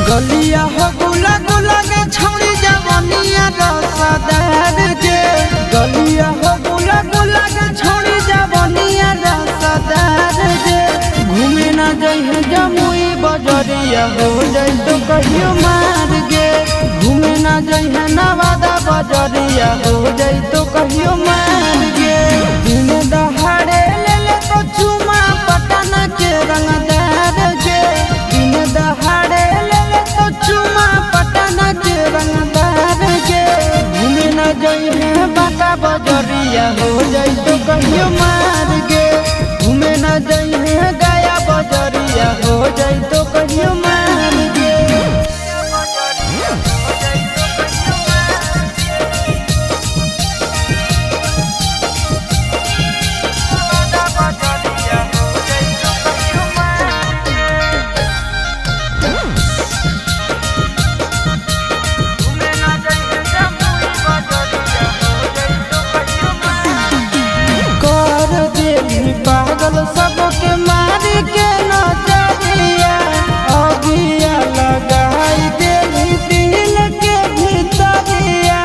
गलिया हो गुला गुला के छौड़ी जवनिया रसदार जे गलिया हो गुला गुला के छौड़ी जवनिया रसदार जे घूमे ना जइहे जमुई बजरिया हो जाई तो कहियो मार गे घूमे ना जइहे नवादा बजरिया हो जाई तो कहियो मार गे दिन दहाड़े ले ले तो चुमा पटना के रंगदार जे दिन दहाड़े चुमा पटना के रंगदार के घूमे न जइहे बाटा बजरिया हो जाई तो कहियो मार गे घूमे न जइहे गया बजरिया हो जाई तो कहियो मार गे पागल सबके मार के नजरिया अगिया लगाई देली दिल के भीतरिया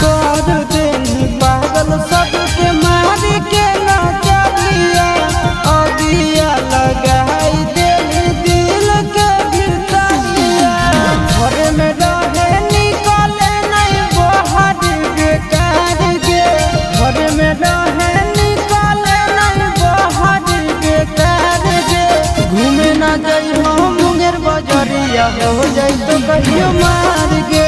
कर देली पागल सबके मार के नजरिया अगिया लगाई देली दिल के भीतरिया घर में रहे निकले नहीं बाहर बेकार गे घर में रहे निकाले नहीं बाहर बेकार गे घूमे ना जइहो मुंगेर बजरिया हो जाई तो कहियो मार गे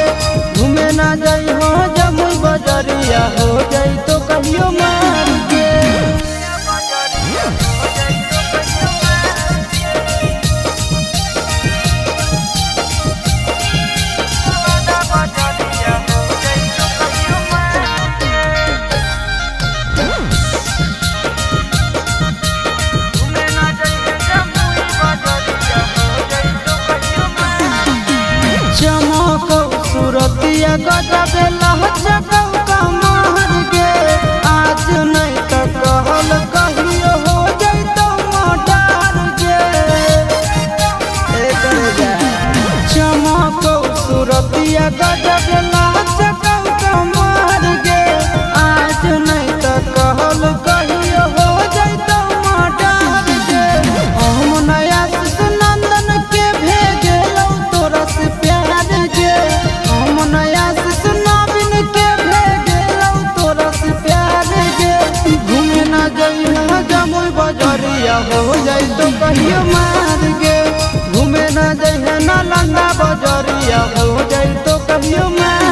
घूमे ना जइहो जमुई बजरिया हो जाई तो कहियो मार गे सूरतिया गजब लहचकौ कमर गे आज नहीं तो कहल कहियो हो जैतो मोटार गे चमकौ सूरतिया गजब लहचकौ कमर गे आज नहीं तो कहल कहियो हो जैतो मोटार गे हम नया नंदन के भेजलौ तोरा से प्यार गे नया नवीन के भेजलौ तोरा से प्यार गे घूमे ना जइहे जमुई बजरिया हो जाई तो कहियो मार गे घूमे ना जइहे नालंदा बजरिया हो जाई तो कहियो मार